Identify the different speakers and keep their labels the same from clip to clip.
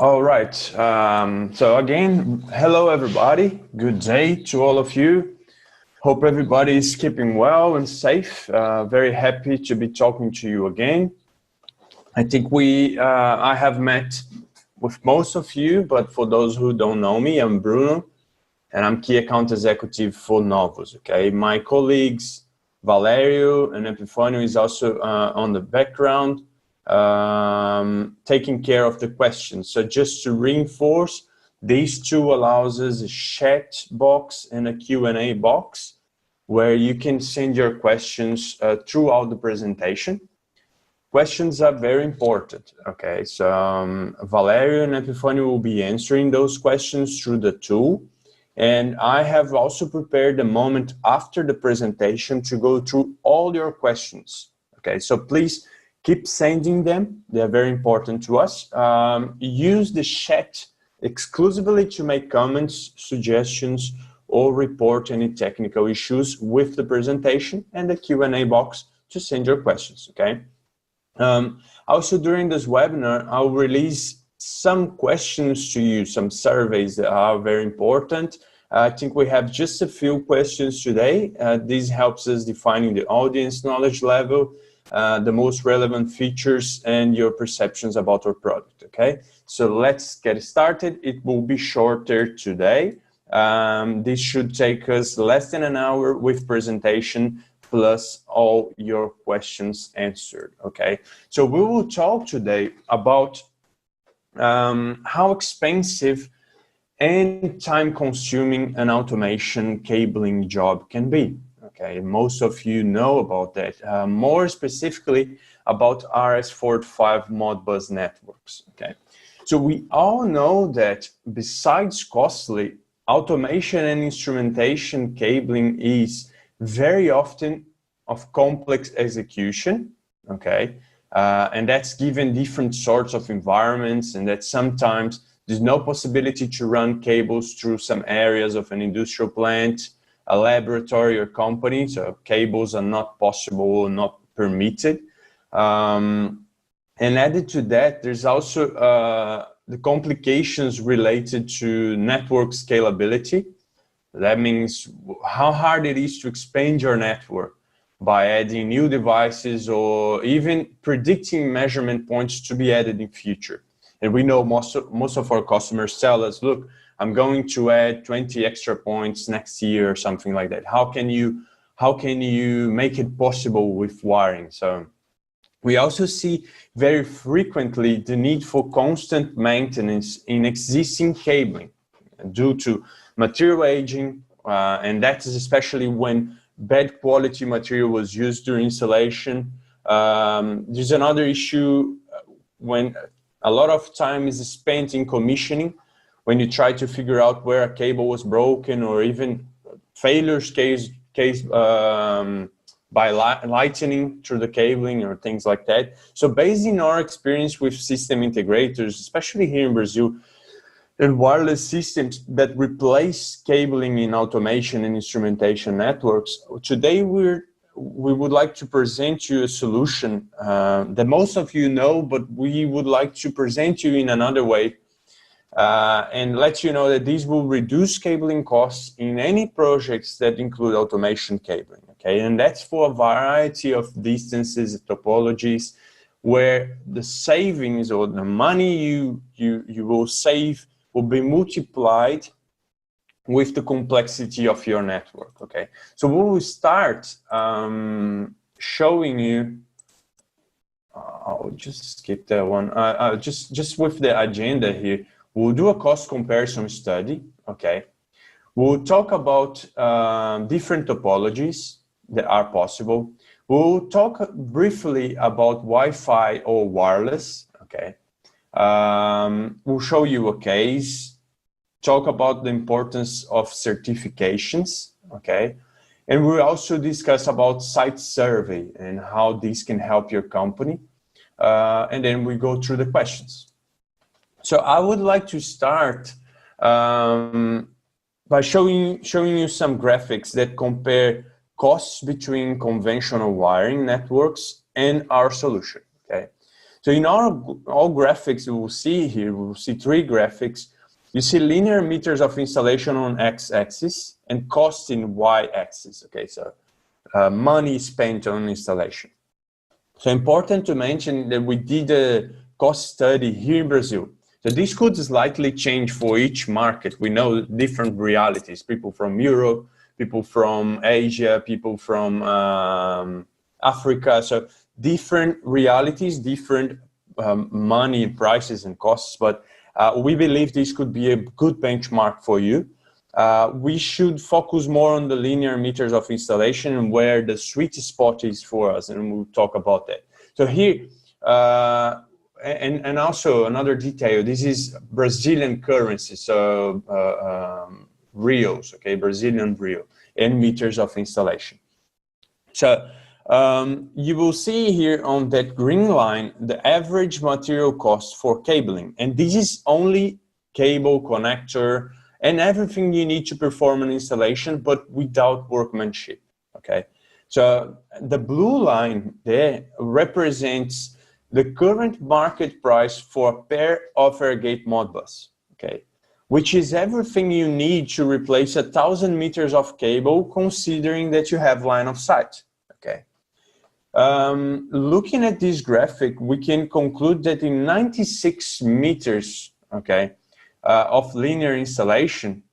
Speaker 1: All right. So again, hello everybody. Good day to all of you. Hope everybody is keeping well and safe. Very happy to be talking to you again. I think I have met with most of you, but for those who don't know me, I'm Bruno, and I'm Key Account Executive for NOVUS. Okay, my colleagues Valerio and Epifanio is also on the background. Taking care of the questions. So just to reinforce, these two allows us a chat box and a Q&A box where you can send your questions throughout the presentation. Questions are very important. Okay, so Valerio and Epifanio will be answering those questions through the tool. And I have also prepared a moment after the presentation to go through all your questions. Okay, so please keep sending them. They are very important to us. Use the chat exclusively to make comments, suggestions, or report any technical issues with the presentation, and the Q&A box to send your questions, okay? Also, during this webinar, I'll release some questions to you, some surveys that are very important. I think we have just a few questions today. This helps us defining the audience knowledge level, the most relevant features, and your perceptions about our product, okay? So let's get started. It will be shorter today. This should take us less than an hour with presentation plus all your questions answered, okay? So we will talk today about how expensive and time-consuming an automation cabling job can be. Okay, most of you know about that. More specifically about RS-485 Modbus networks. Okay, so we all know that besides costly, automation and instrumentation cabling is very often of complex execution. Okay, and that's given different sorts of environments, and that sometimes there's no possibility to run cables through some areas of an industrial plant, a laboratory or company, so cables are not possible or not permitted. And added to that, there's also the complications related to network scalability. That means how hard it is to expand your network by adding new devices or even predicting measurement points to be added in future. And we know most of our customers tell us, look, I'm going to add 20 extra points next year or something like that. How can you make it possible with wiring? So we also see very frequently the need for constant maintenance in existing cabling due to material aging, and that is especially when bad quality material was used during installation. There's another issue when a lot of time is spent in commissioning, when you try to figure out where a cable was broken, or even failures by lightning through the cabling or things like that. So based on our experience with system integrators, especially here in Brazil, and wireless systems that replace cabling in automation and instrumentation networks, today we would like to present you a solution that most of you know, but we would like to present you in another way and let you know that these will reduce cabling costs in any projects that include automation cabling, okay? And that's for a variety of distances, topologies, where the savings or the money you will save will be multiplied with the complexity of your network, okay? So we will start showing you, I'll just skip that one, just with the agenda here. We'll do a cost comparison study, okay? We'll talk about different topologies that are possible. We'll talk briefly about Wi-Fi or wireless, okay? We'll show you a case, talk about the importance of certifications, okay? And we'll also discuss about site survey and how this can help your company. And then we go through the questions. So I would like to start by showing you some graphics that compare costs between conventional wiring networks and our solution, okay? So in all graphics you will see here, we will see three graphics. You see linear meters of installation on x-axis and cost in y-axis. Okay, so money spent on installation. So important to mention that we did a cost study here in Brazil. So this could slightly change for each market. We know different realities, people from Europe, people from Asia, people from Africa. So different realities, different money prices and costs, but we believe this could be a good benchmark for you. We should focus more on the linear meters of installation and where the sweet spot is for us, and we'll talk about that. So here, and also another detail, this is Brazilian currency, so reals, okay, Brazilian real, and meters of installation. So you will see here on that green line the average material cost for cabling, and this is only cable, connector, and everything you need to perform an installation, but without workmanship, okay? So the blue line there represents the current market price for a pair of air gate Modbus, okay? Which is everything you need to replace 1,000 meters of cable, considering that you have line of sight, okay? Looking at this graphic, we can conclude that in 96 meters, okay, of linear installation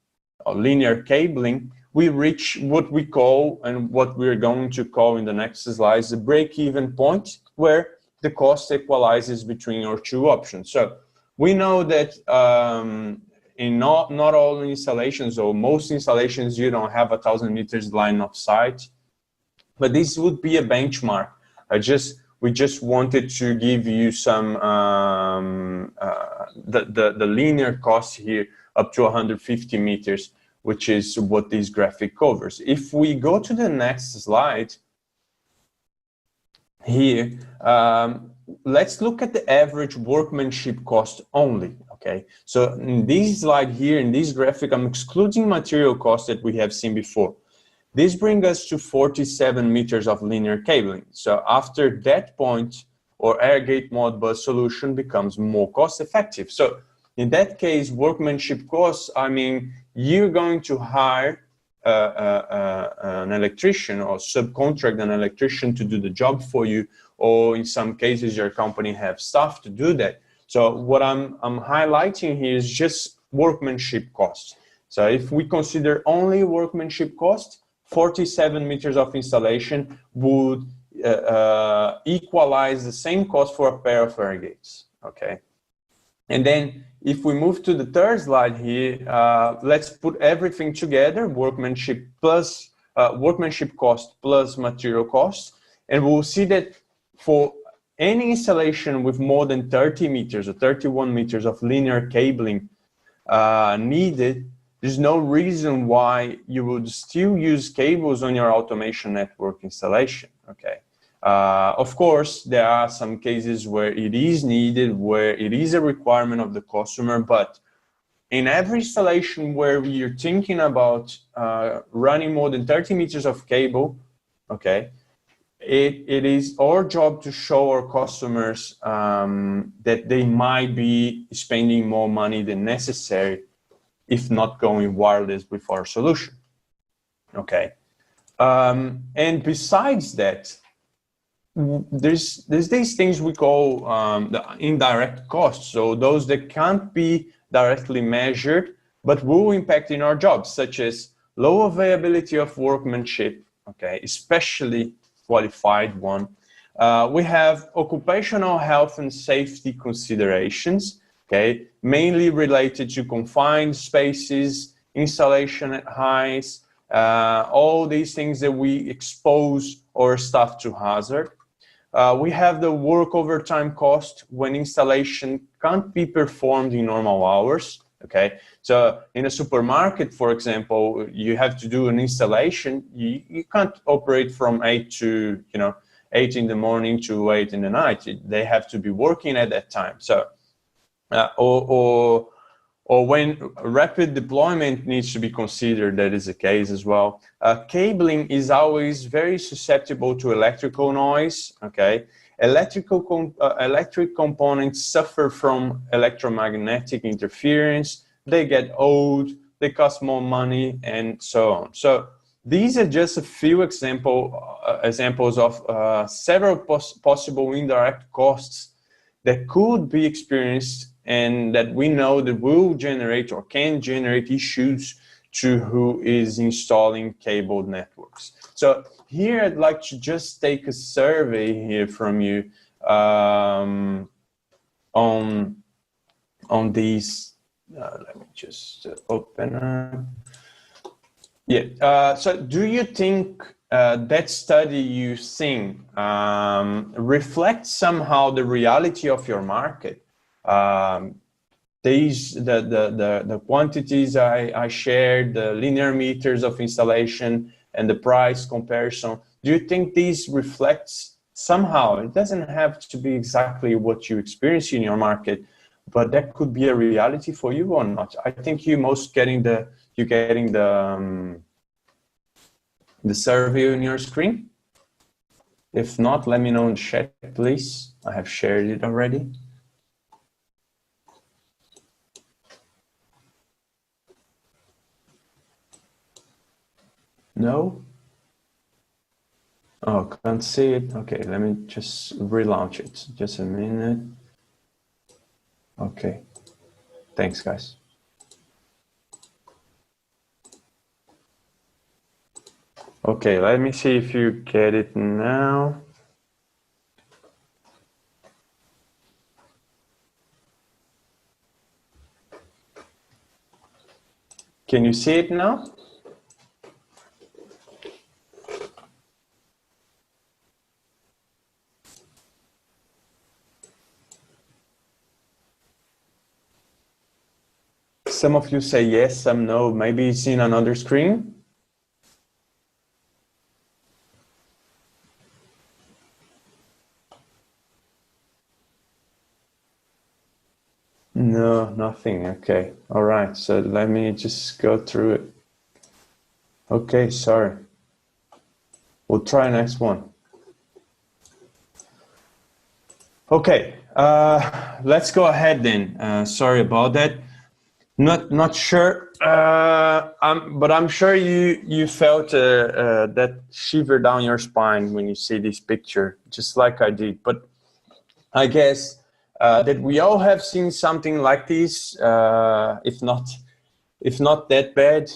Speaker 1: or linear cabling, we reach what we call, and what we're going to call in the next slides, the break-even point, where the cost equalizes between your two options. So we know that in not all installations, or most installations, you don't have 1,000 meters line of sight, but this would be a benchmark. We just wanted to give you some the linear cost here up to 150 meters, which is what this graphic covers. If we go to the next slide here, let's look at the average workmanship cost only, okay? So in this slide here, in this graphic, I'm excluding material costs that we have seen before. This brings us to 47 meters of linear cabling. So after that point, our air gate Modbus solution becomes more cost effective. So in that case, workmanship costs, I mean, you're going to hire an electrician or subcontract an electrician to do the job for you, or in some cases your company have staff to do that. So what I'm highlighting here is just workmanship cost. So if we consider only workmanship cost, 47 meters of installation would equalize the same cost for a pair of air gates, okay? And then if we move to the third slide here, let's put everything together, workmanship plus workmanship cost plus material cost, and we'll see that for any installation with more than 30 meters or 31 meters of linear cabling needed, there's no reason why you would still use cables on your automation network installation, okay? Of course, there are some cases where it is needed, where it is a requirement of the customer, but in every installation where you're thinking about running more than 30 meters of cable, okay, it is our job to show our customers that they might be spending more money than necessary if not going wireless with our solution, okay? And besides that, there's these things we call the indirect costs, so those that can't be directly measured, but will impact in our jobs, such as low availability of workmanship, okay, especially qualified one. We have occupational health and safety considerations, okay, mainly related to confined spaces, installation at heights, all these things that we expose our staff to hazard. We have the work overtime cost when installation can't be performed in normal hours, okay? So in a supermarket, for example, you have to do an installation, you can't operate from 8 to, 8 in the morning to 8 in the night. They have to be working at that time. So or when rapid deployment needs to be considered, that is the case as well. Cabling is always very susceptible to electrical noise, okay? electric components suffer from electromagnetic interference, they get old, they cost more money, and so on. So these are just a few examples of several possible indirect costs that could be experienced and that we know that will generate or can generate issues to who is installing cabled networks. So here I'd like to just take a survey here from you on these. Let me just open up. Yeah, so do you think that study you think reflects somehow the reality of your market? The quantities I shared, the linear meters of installation and the price comparison, do you think these reflects somehow? It doesn't have to be exactly what you experience in your market, but that could be a reality for you or not. I think you're getting the survey on your screen. If not, let me know in the chat, please. I have shared it already. No? Oh, can't see it. Okay, let me just relaunch it. Just a minute. Okay. Thanks, guys. Okay, let me see if you get it now. Can you see it now? Some of you say yes, some no. Maybe it's in another screen. No, nothing. Okay. All right. So let me just go through it. Okay, sorry. We'll try next one. Okay. Let's go ahead then. Sorry about that. Not sure, but I'm sure you felt that shiver down your spine when you see this picture, just like I did. But I guess that we all have seen something like this, if not that bad,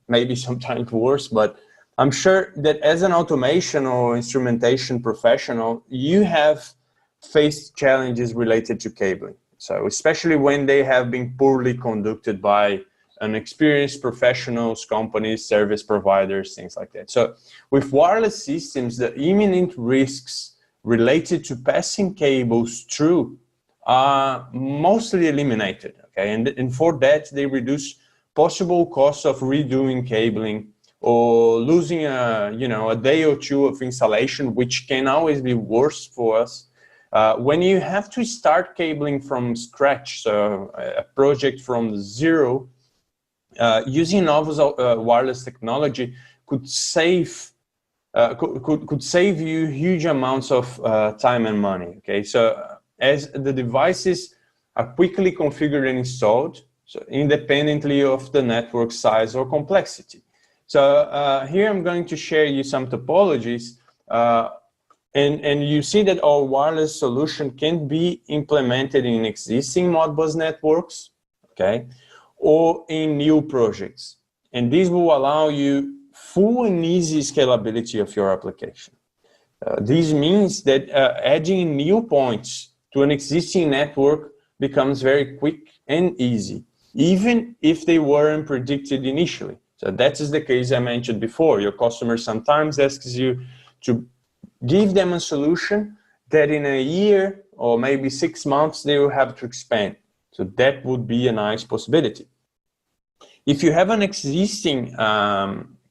Speaker 1: maybe sometimes worse. But I'm sure that as an automation or instrumentation professional, you have faced challenges related to cabling. So especially when they have been poorly conducted by inexperienced professionals, companies, service providers, things like that. So with wireless systems, the imminent risks related to passing cables through are mostly eliminated. Okay, and for that they reduce possible costs of redoing cabling or losing a day or two of installation, which can always be worse for us. When you have to start cabling from scratch, so a project from zero, using NOVUS wireless technology could save you huge amounts of time and money. Okay, so as the devices are quickly configured and installed, so independently of the network size or complexity. So here I'm going to share you some topologies. And you see that our wireless solution can be implemented in existing Modbus networks, okay, or in new projects. And this will allow you full and easy scalability of your application. This means that adding new points to an existing network becomes very quick and easy, even if they weren't predicted initially. So that is the case I mentioned before. Your customer sometimes asks you to give them a solution that in a year or maybe 6 months they will have to expand. So that would be a nice possibility. If you have an existing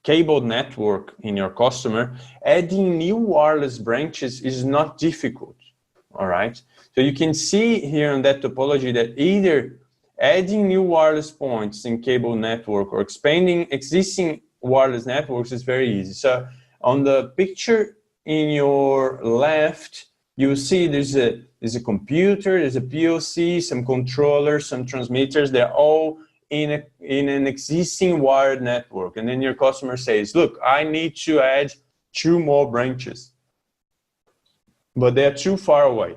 Speaker 1: cable network in your customer, adding new wireless branches is not difficult. All right. So you can see here on that topology that either adding new wireless points in cable network or expanding existing wireless networks is very easy. So on the picture in your left, you see there's a computer, there's a PLC, some controllers, some transmitters. They're all in an existing wired network. And then your customer says, look, I need to add 2 more branches, but they're too far away.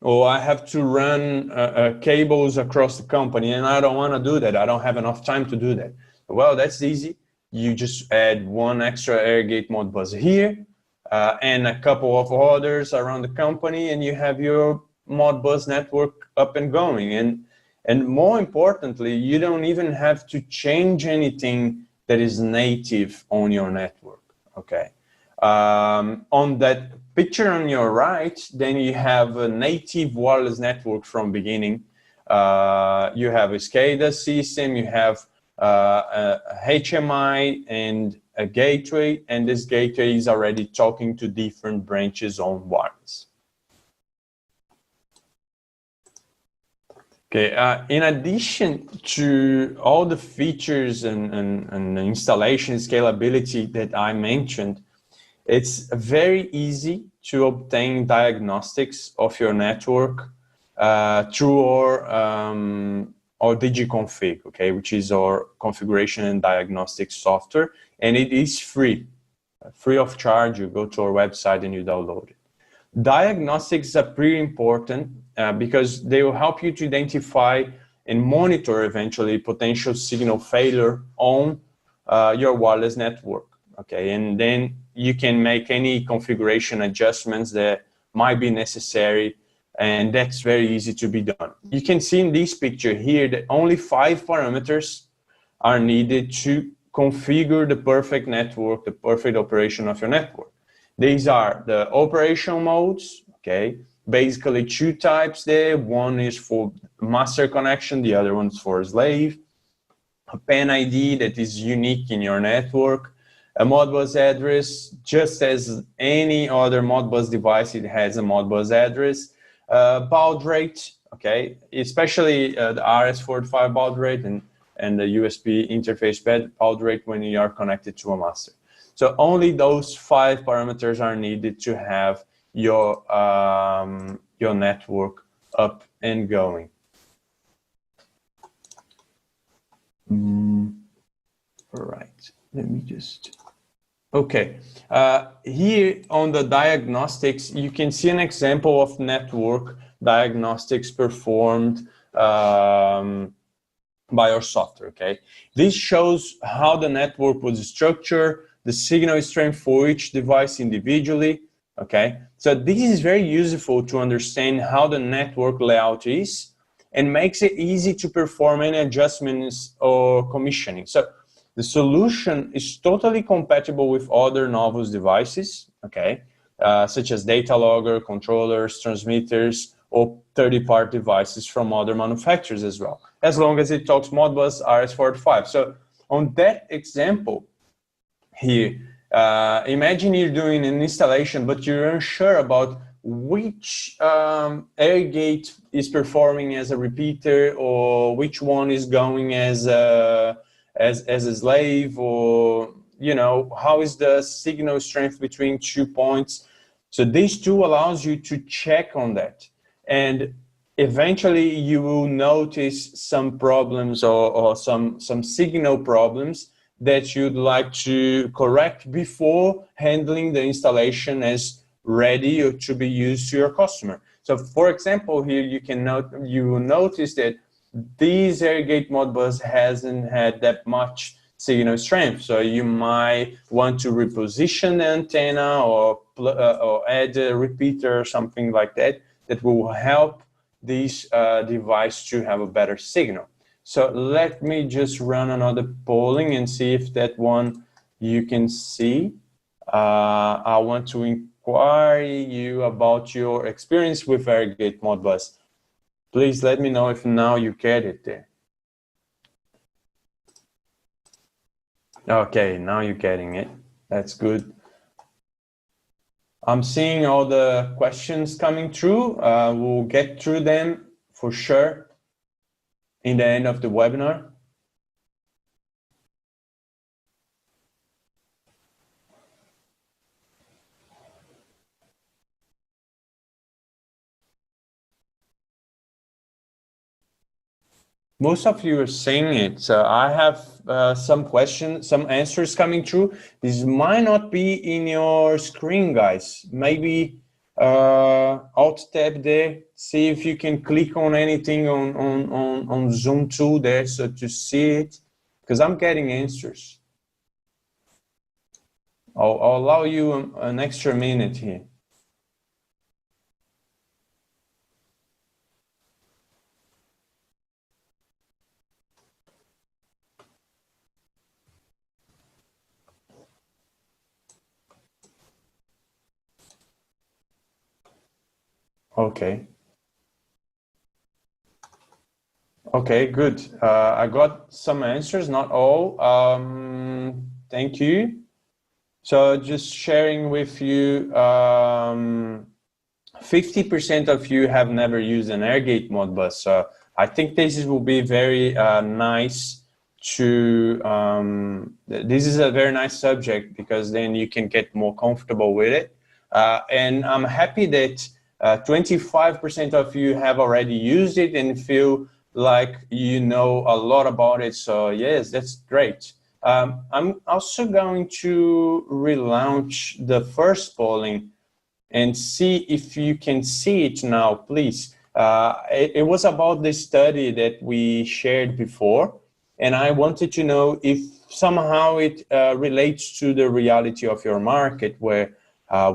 Speaker 1: Or I have to run cables across the company, and I don't want to do that. I don't have enough time to do that. Well, that's easy. You just add 1 extra AirGate Modbus here, and a couple of others around the company, and you have your Modbus network up and going. And more importantly, you don't even have to change anything that is native on your network, okay? On that picture on your right, then you have a native wireless network from beginning. You have a SCADA system, you have a HMI and a gateway, and this gateway is already talking to different branches on wireless. Okay, in addition to all the features and installation scalability that I mentioned, it's very easy to obtain diagnostics of your network through our DigiConfig, okay, which is our configuration and diagnostic software, and it is free of charge. You go to our website and you download it. Diagnostics are pretty important because they will help you to identify and monitor eventually potential signal failure on your wireless network, okay, and then you can make any configuration adjustments that might be necessary, and that's very easy to be done. You can see in this picture here that only 5 parameters are needed to configure the perfect network, the perfect operation of your network. These are the operation modes, okay, basically 2 types there. One is for master connection, the other one's for slave. A PAN ID that is unique in your network. A Modbus address, just as any other Modbus device, it has a Modbus address. Baud rate, okay, especially the RS-485 baud rate and the USB interface baud rate when you are connected to a master. So only those 5 parameters are needed to have your network up and going. All right, let me just... Okay, here on the diagnostics, you can see an example of network diagnostics performed by our software, okay? This shows how the network was structured, the signal strength for each device individually, okay? So this is very useful to understand how the network layout is and makes it easy to perform any adjustments or commissioning. So the solution is totally compatible with other NOVUS devices, okay, such as data logger, controllers, transmitters, or third-party devices from other manufacturers as well, as long as it talks Modbus RS-485. So on that example here, imagine you're doing an installation, but you're unsure about which AirGate is performing as a repeater or which one is going as a slave, or, you know, how is the signal strength between 2 points. So this tool allows you to check on that. And eventually you will notice some problems or some signal problems that you'd like to correct before handling the installation as ready or to be used to your customer. So for example, here you will notice that this AirGate Modbus hasn't had that much signal strength. So you might want to reposition the antenna or add a repeater or something like that that will help this device to have a better signal. So let me just run another polling and see if that one you can see. I want to inquire you about your experience with AirGate Modbus. Please let me know if now you get it there. Okay, now you're getting it. That's good. I'm seeing all the questions coming through. We'll get through them for sure in the end of the webinar. Most of you are saying it. So I have some questions, some answers coming through. This might not be in your screen, guys. Maybe Alt tab there. See if you can click on anything on Zoom tool there, so to see it, because I'm getting answers. I'll allow you an extra minute here. Okay. Okay, good. I got some answers, not all. Thank you. So just sharing with you, 50% of you have never used an AirGate Modbus. So I think this will be very nice to, this is a very nice subject, because then you can get more comfortable with it. And I'm happy that 25% of you have already used it and feel like you know a lot about it. So yes, that's great. I'm also going to relaunch the first polling and see if you can see it now, please. It was about the study that we shared before, and I wanted to know if somehow it relates to the reality of your market, where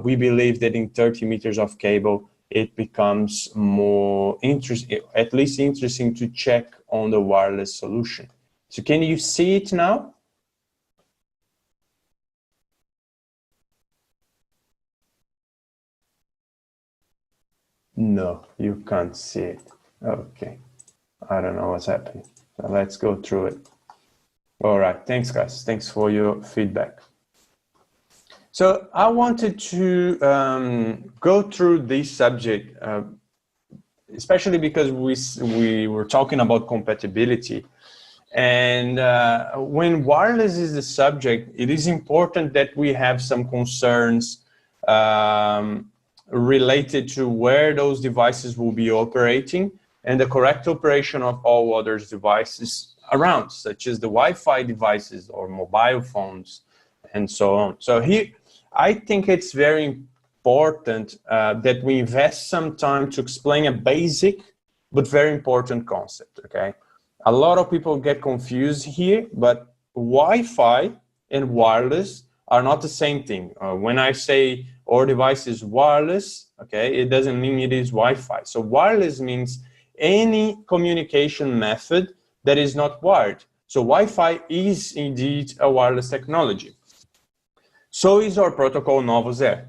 Speaker 1: we believe that in 30 meters of cable, it becomes more interesting, at least interesting, to check on the wireless solution. So can you see it now? No, you can't see it. Okay, I don't know what's happening. So let's go through it. All right, thanks guys. Thanks for your feedback. So I wanted to go through this subject, especially because we were talking about compatibility. And when wireless is the subject, it is important that we have some concerns related to where those devices will be operating and the correct operation of all other devices around, such as the Wi-Fi devices or mobile phones and so on. So here, I think it's very important that we invest some time to explain a basic but very important concept, okay? A lot of people get confused here, but Wi-Fi and wireless are not the same thing. When I say our device is wireless, okay, it doesn't mean it is Wi-Fi. So wireless means any communication method that is not wired. So Wi-Fi is indeed a wireless technology. So is our protocol NOVUS-Air,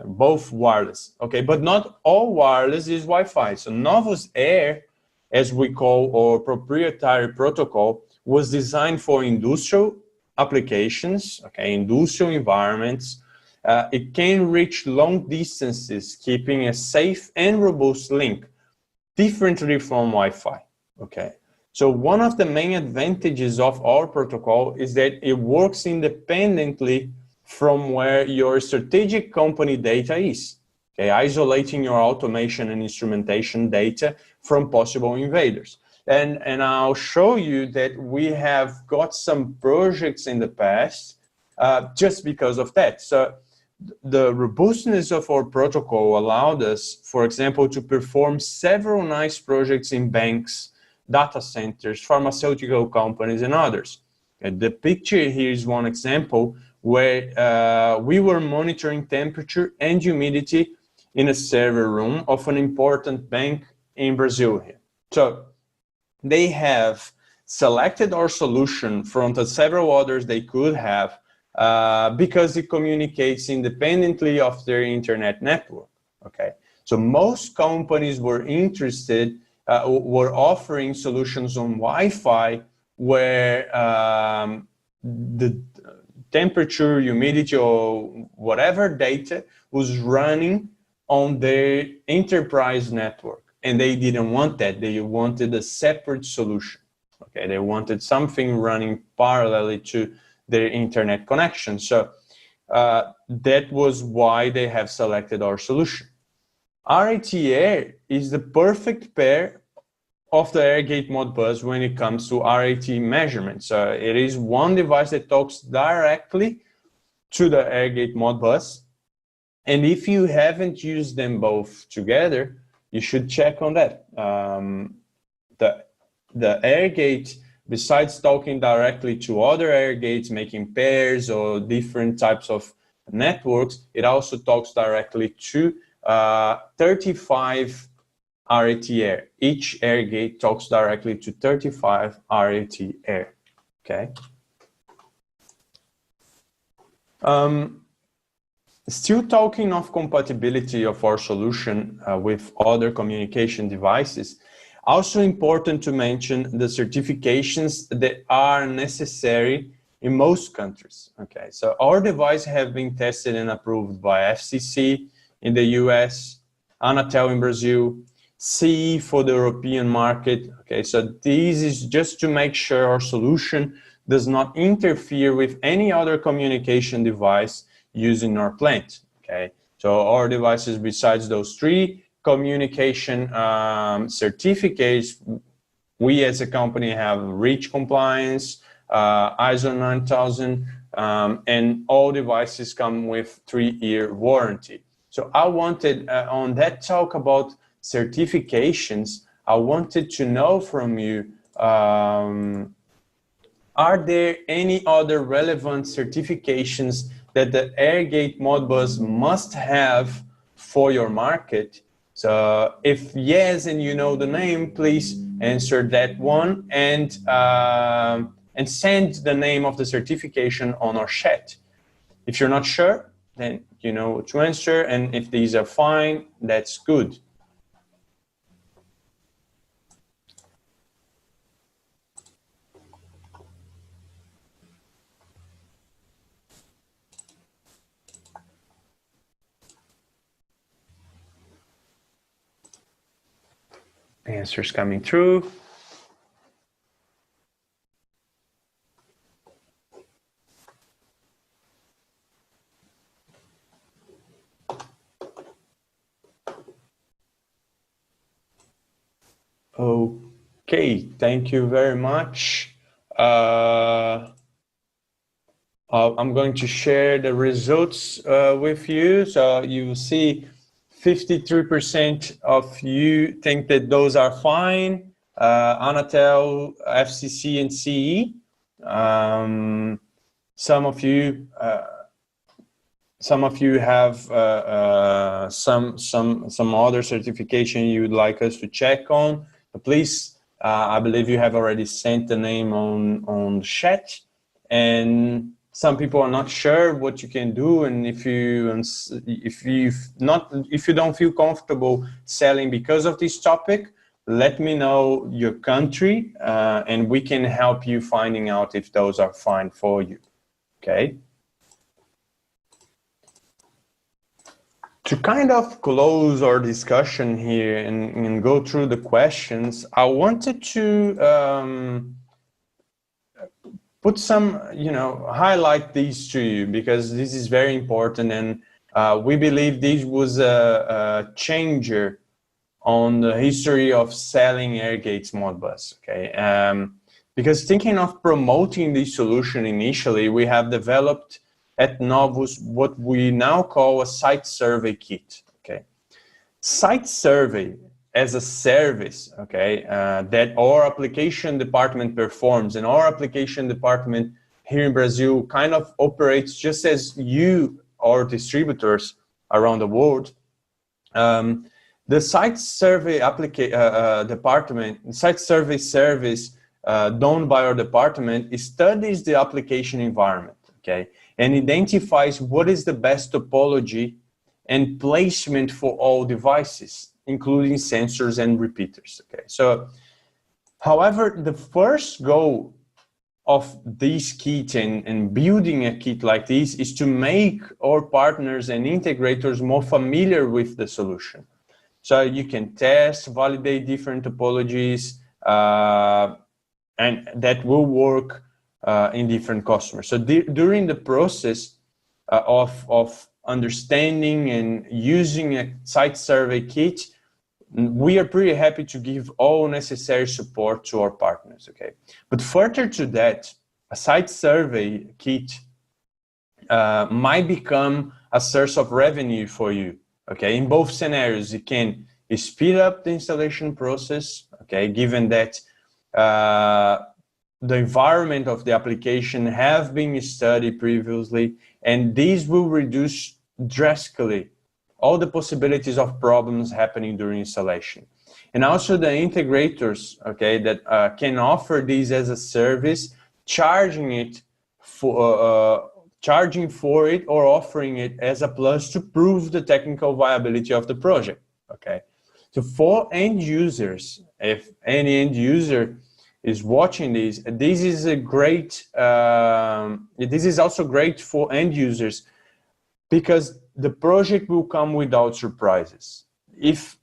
Speaker 1: both wireless, okay? But not all wireless is Wi-Fi. So NOVUS-Air, as we call our proprietary protocol, was designed for industrial applications, okay, industrial environments. It can reach long distances, keeping a safe and robust link, differently from Wi-Fi, okay? So one of the main advantages of our protocol is that it works independently from where your strategic company data is, okay, isolating your automation and instrumentation data from possible invaders. And I'll show you that we have got some projects in the past just because of that. So the robustness of our protocol allowed us, for example, to perform several nice projects in banks, data centers, pharmaceutical companies, and others. And the picture here is one example where we were monitoring temperature and humidity in a server room of an important bank in Brazil here. So they have selected our solution from the several others they could have because it communicates independently of their internet network, okay? So most companies were interested, were offering solutions on Wi-Fi where the temperature, humidity, or whatever data was running on their enterprise network. And they didn't want that. They wanted a separate solution. Okay, they wanted something running parallelly to their internet connection. So that was why they have selected our solution. RHT-Air is the perfect pair of the AirGate Modbus when it comes to RAT measurements. It is one device that talks directly to the AirGate Modbus. And if you haven't used them both together, you should check on that. The AirGate, besides talking directly to other AirGates, making pairs or different types of networks, it also talks directly to 35 RHT-Air. Each AirGate talks directly to 35 RHT-Air. Okay. Still talking of compatibility of our solution with other communication devices, also important to mention the certifications that are necessary in most countries. Okay, so our device have been tested and approved by FCC in the US, Anatel in Brazil, CE for the European market. Okay, so this is just to make sure our solution does not interfere with any other communication device used in our plant. Okay, so our devices, besides those three communication certificates, we as a company have REACH compliance, ISO 9000, and all devices come with 3-year warranty. So I wanted, on that talk about certifications, I wanted to know from you, are there any other relevant certifications that the AirGate Modbus must have for your market? So if yes, and you know the name, please answer that one and send the name of the certification on our chat. If you're not sure, then you know what to answer, and if these are fine, that's good. Answers coming through. Okay, thank you very much. I'm going to share the results with you. So you see 53% of you think that those are fine. Anatel, FCC, and CE. Some of you have some other certification you would like us to check on. But please, I believe you have already sent the name on the chat, and some people are not sure what you can do, and if you don't feel comfortable selling because of this topic, let me know your country, and we can help you finding out if those are fine for you. Okay. To kind of close our discussion here and go through the questions, I wanted to put some, highlight these to you, because this is very important, and we believe this was a changer on the history of selling AirGates Modbus. Okay, because thinking of promoting this solution initially, we have developed at Novus what we now call a site survey kit. Okay, site survey as a service, okay, that our application department performs, and our application department here in Brazil kind of operates just as you, our distributors around the world. The site survey department, site survey service done by our department studies the application environment, okay, and identifies what is the best topology and placement for all devices, including sensors and repeaters. Okay, so however, the first goal of this kit and building a kit like this is to make our partners and integrators more familiar with the solution. So you can test, validate different topologies, and that will work in different customers. So during the process of understanding and using a site survey kit, we are pretty happy to give all necessary support to our partners, okay? But further to that, a site survey kit might become a source of revenue for you, okay? In both scenarios, it can speed up the installation process, okay? Given that the environment of the application have been studied previously, and these will reduce drastically all the possibilities of problems happening during installation. And also the integrators, okay, that can offer these as a service, charging for it or offering it as a plus to prove the technical viability of the project, okay? So for end users, if any end user is watching this is a great, this is also great for end users, because the project will come without surprises. If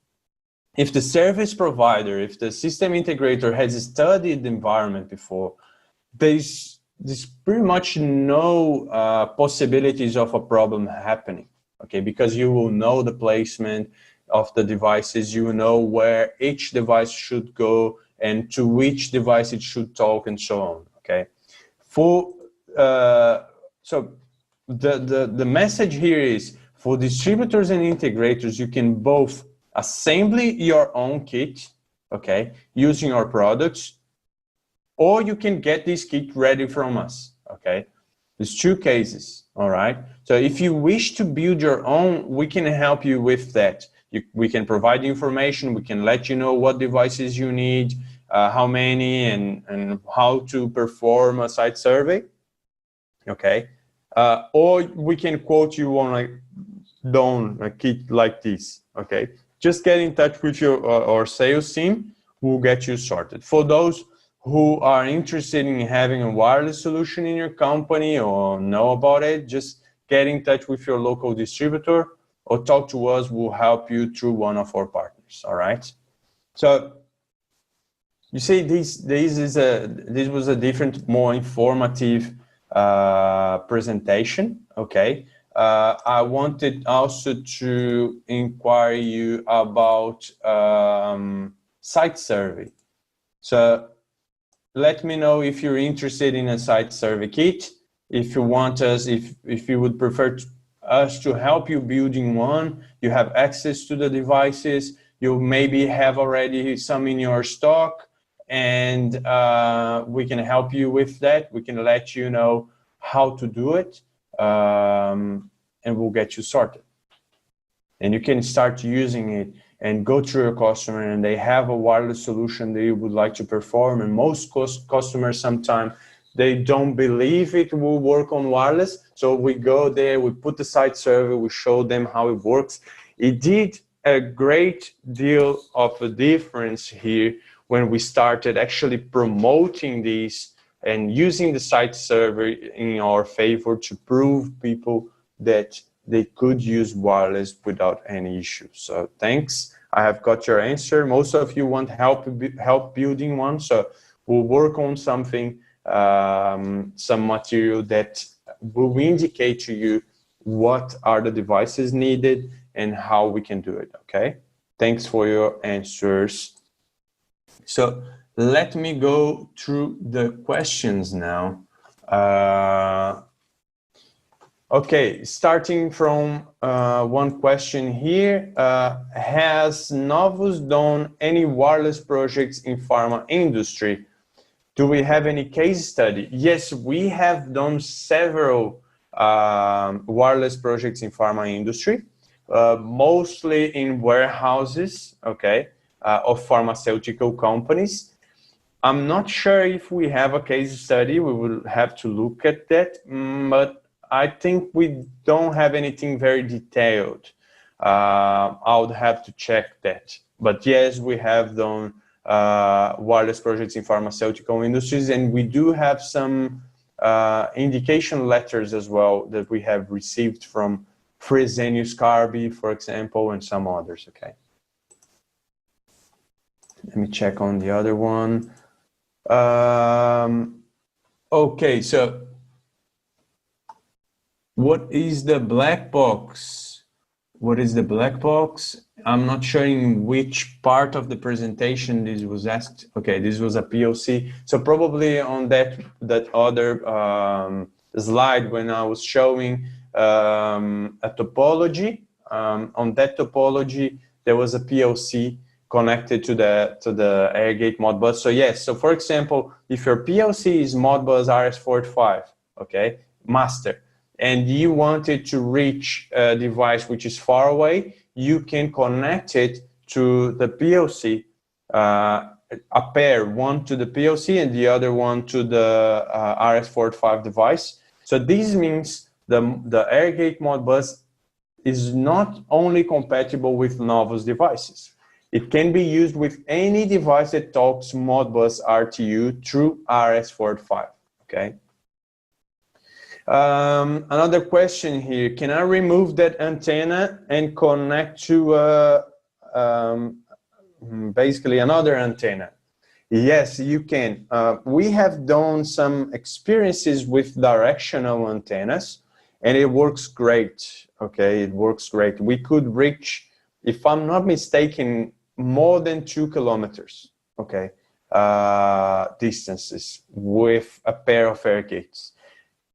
Speaker 1: the service provider, if the system integrator has studied the environment before, there's pretty much no possibilities of a problem happening, okay? Because you will know the placement of the devices, you will know where each device should go and to which device it should talk and so on, okay? So the message here is, for distributors and integrators, you can both assemble your own kit, okay, using our products, or you can get this kit ready from us, okay? There's two cases, all right? So if you wish to build your own, we can help you with that. We can provide information, we can let you know what devices you need, how many, and how to perform a site survey, okay? Or we can quote you on a kit like this, okay? Just get in touch with our sales team, we'll get you sorted. For those who are interested in having a wireless solution in your company or know about it, just get in touch with your local distributor or talk to us, we'll help you through one of our partners, all right? So you see, this was a different, more informative presentation, okay? I wanted also to inquire you about site survey. So let me know if you're interested in a site survey kit, if you want us, if you would prefer us to help you building one, you have access to the devices, you maybe have already some in your stock, and we can help you with that. We can let you know how to do it, and we'll get you sorted. And you can start using it and go through your customer, and they have a wireless solution that you would like to perform. And most customers sometimes, they don't believe it will work on wireless. So we go there, we put the site survey, we show them how it works. It did a great deal of a difference here when we started actually promoting these and using the site survey in our favor to prove people that they could use wireless without any issues. So thanks, I have got your answer. Most of you want help building one, so we'll work on something, some material that will indicate to you what are the devices needed and how we can do it, okay? Thanks for your answers. So let me go through the questions now. Okay, starting from one question here. Has Novus done any wireless projects in pharma industry? Do we have any case study? Yes, we have done several wireless projects in pharma industry, mostly in warehouses, okay, of pharmaceutical companies. I'm not sure if we have a case study. We will have to look at that, but I think we don't have anything very detailed. I would have to check that. But yes, we have done wireless projects in pharmaceutical industries, and we do have some indication letters as well that we have received from Fresenius Kabi, for example, and some others, okay? Let me check on the other one. Okay, so what is the black box? What is the black box I'm not sure in which part of the presentation this was asked. Okay, this was a POC. So probably on that other slide when I was showing a topology. On that topology, there was a POC connected to the AirGate Modbus. So yes, so for example, if your POC is Modbus RS-45, okay, master, and you wanted to reach a device which is far away, you can connect it to the POC, a pair, one to the POC and the other one to the RS-45 device. So this means the AirGate Modbus is not only compatible with NOVUS devices. It can be used with any device that talks Modbus RTU through RS-45, okay? Another question here, can I remove that antenna and connect to basically another antenna? Yes, you can. We have done some experiences with directional antennas and it works great, okay? It works great. We could reach, if I'm not mistaken, more than 2 kilometers, okay? Distances with a pair of air gates.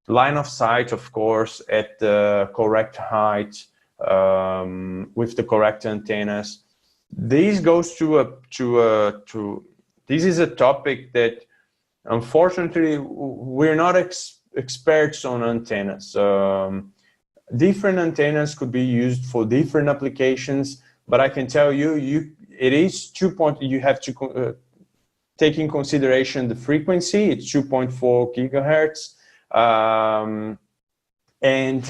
Speaker 1: Line of sight, of course, at the correct height, with the correct antennas. This goes this is a topic that, unfortunately, we're not experts on antennas. Different antennas could be used for different applications, but I can tell you, it is 2 point. You have to take in consideration the frequency. It's 2.4 gigahertz. And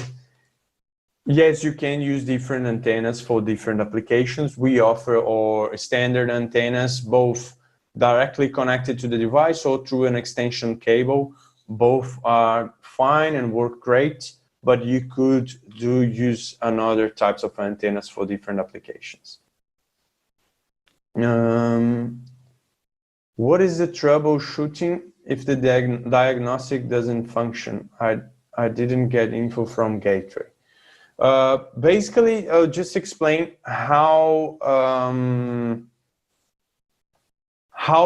Speaker 1: yes, you can use different antennas for different applications. We offer our standard antennas, both directly connected to the device or through an extension cable. Both are fine and work great, but you could use another types of antennas for different applications. What is the troubleshooting if the diagnostic doesn't function? I didn't get info from Gateway. Basically, I'll just explain how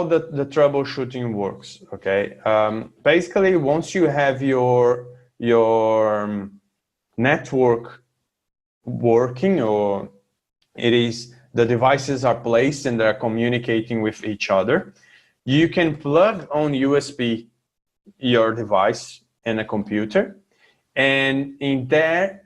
Speaker 1: the troubleshooting works. Okay. Basically, once you have your network working, or the devices are placed and they're communicating with each other, you can plug on USB your device in a computer, and in there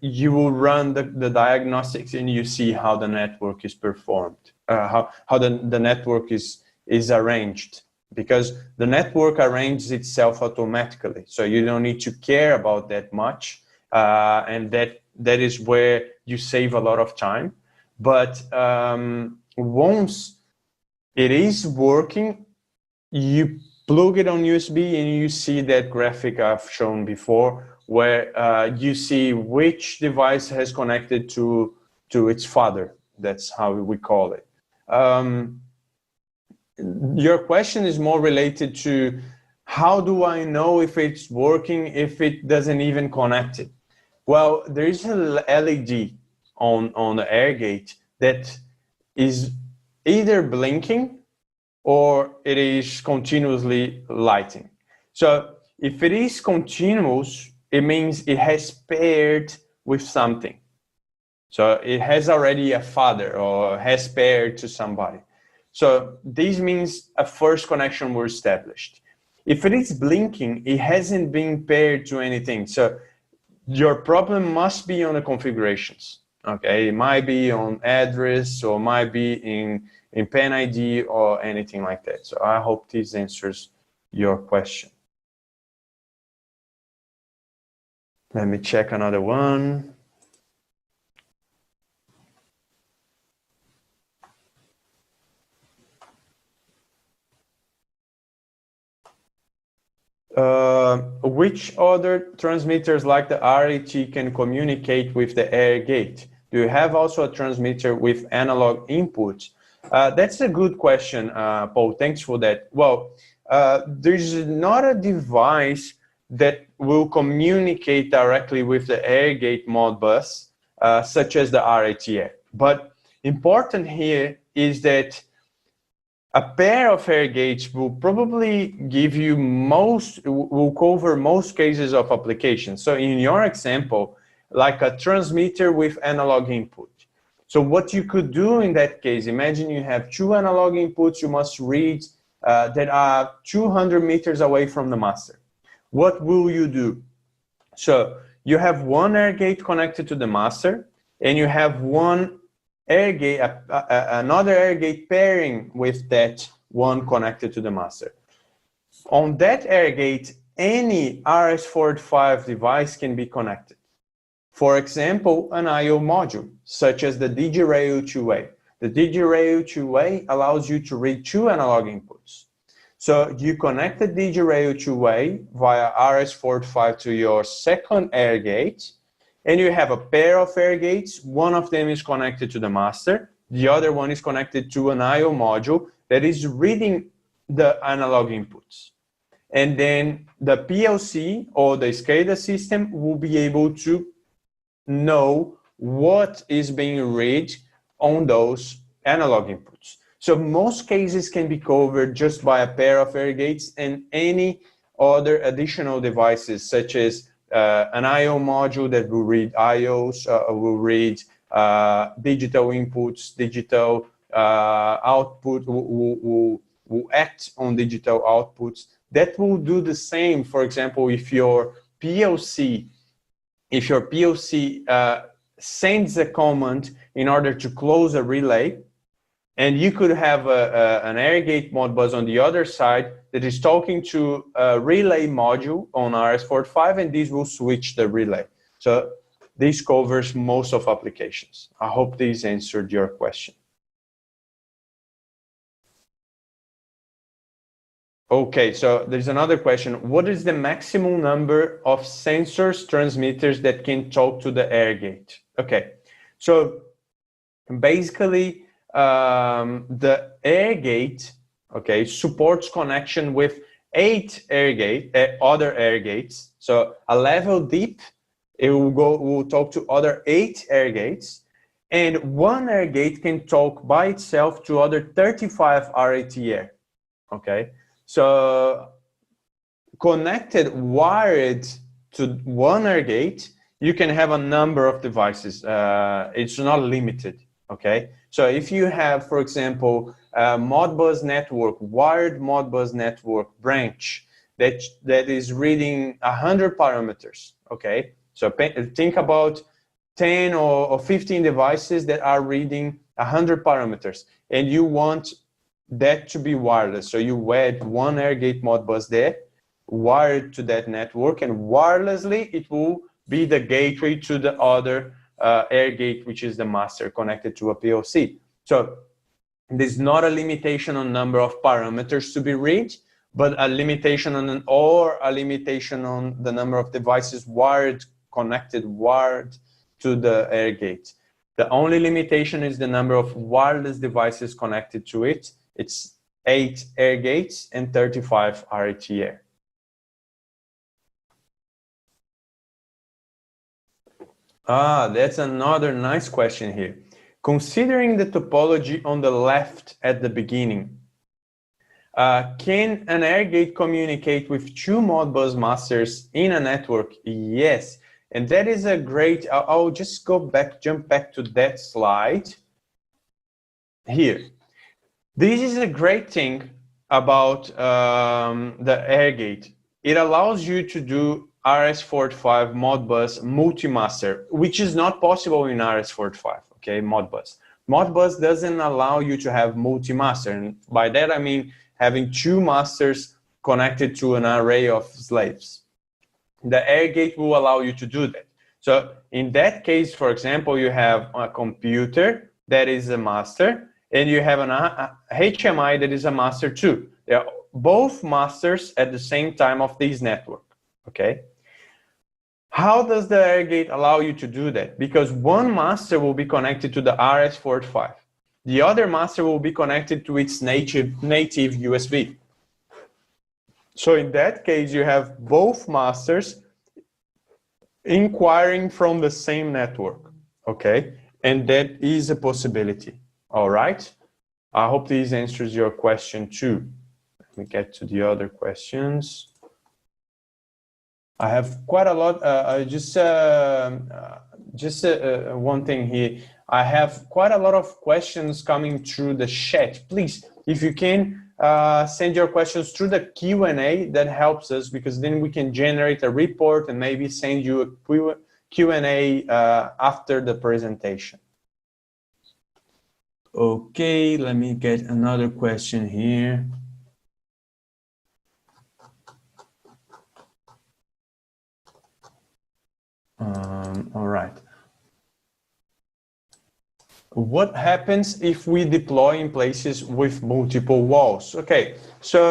Speaker 1: you will run the diagnostics and you see how the network is performed, how the network is arranged, because the network arranges itself automatically, so you don't need to care about that much, and that is where you save a lot of time. But once it is working, you plug it on USB and you see that graphic I've shown before, where you see which device has connected to its father. That's how we call it. Your question is more related to how do I know if it's working if it doesn't even connect it? Well, there is a LED on the AirGate that is either blinking or it is continuously lighting. So if it is continuous, it means it has paired with something. So it has already a father or has paired to somebody. So this means a first connection was established. If it is blinking, it hasn't been paired to anything. So your problem must be on the configurations. Okay, it might be on address or might be in PAN ID or anything like that. So I hope this answers your question. Let me check another one. Which other transmitters like the RHT can communicate with the AirGate? Do you have also a transmitter with analog input? That's a good question, Paul. Thanks for that. Well, there's not a device that will communicate directly with the AirGate Modbus, such as the RHT-Air. But Important here is that a pair of air gates will probably give you will cover most cases of application. So in your example, like a transmitter with analog input. So what you could do in that case, imagine you have two analog inputs you must read that are 200 meters away from the master. What will you do? So you have one air gate connected to the master, and you have one air gate, another air gate pairing with that one connected to the master. On that air gate, any RS-485 device can be connected. For example, an I/O module, such as the DigiRail 2A. The DigiRail 2A allows you to read two analog inputs. So you connect the DigiRail 2A via RS-485 to your second air gate, and you have a pair of air gates. One of them is connected to the master. The other one is connected to an I/O module that is reading the analog inputs. And then the PLC or the SCADA system will be able to know what is being read on those analog inputs. So most cases can be covered just by a pair of air gates, and any other additional devices such as an I/O module that will read I/Os, will read digital inputs, digital output, will act on digital outputs. That will do the same. For example, if your PLC sends a command in order to close a relay, and you could have an air gate Modbus on the other side that is talking to a relay module on RS-485, and this will switch the relay. So this covers most of applications. I hope this answered your question. Okay, so there's another question. What is the maximum number of sensors, transmitters that can talk to the air gate? Okay, so basically the air gate, okay, supports connection with 8 other air gates. So a level deep, it will talk to other 8 air gates, and one air gate can talk by itself to other 35 RHT-Air. Okay. So connected, wired to one air gate, you can have a number of devices. It's not limited, okay? So if you have, for example, a Modbus network, wired Modbus network branch that is reading 100 parameters, okay? So think about 10 or 15 devices that are reading 100 parameters, and you want that to be wireless. So you add one air gate Modbus there, wired to that network, and wirelessly it will be the gateway to the other air gate, which is the master connected to a PLC. So there's not a limitation on number of parameters to be read, but a limitation on a limitation on the number of devices wired to the air gate. The only limitation is the number of wireless devices connected to it. It's 8 air gates and 35 RHT-Air. That's another nice question here. Considering the topology on the left at the beginning, can an air gate communicate with 2 Modbus masters in a network? Yes, and that is a great, I'll just jump back to that slide here. This is a great thing about the air gate. It allows you to do RS-485 Modbus multi-master, which is not possible in RS-485, okay, Modbus. Modbus doesn't allow you to have multi-master, and by that I mean having 2 masters connected to an array of slaves. The air gate will allow you to do that. So in that case, for example, you have a computer that is a master, and you have an HMI that is a master too. They are both masters at the same time of this network, okay? How does the air gate allow you to do that? Because one master will be connected to the RS-485. The other master will be connected to its native USB. So in that case, you have both masters inquiring from the same network, okay? and that is a possibility. All right. I hope this answers your question too. Let me get to the other questions. I have quite a lot. One thing here. I have quite a lot of questions coming through the chat. Please, if you can, send your questions through the Q&A. That helps us because then we can generate a report and maybe send you a Q&A after the presentation. Okay, let me get another question here. All right. What happens if we deploy in places with multiple walls? Okay, so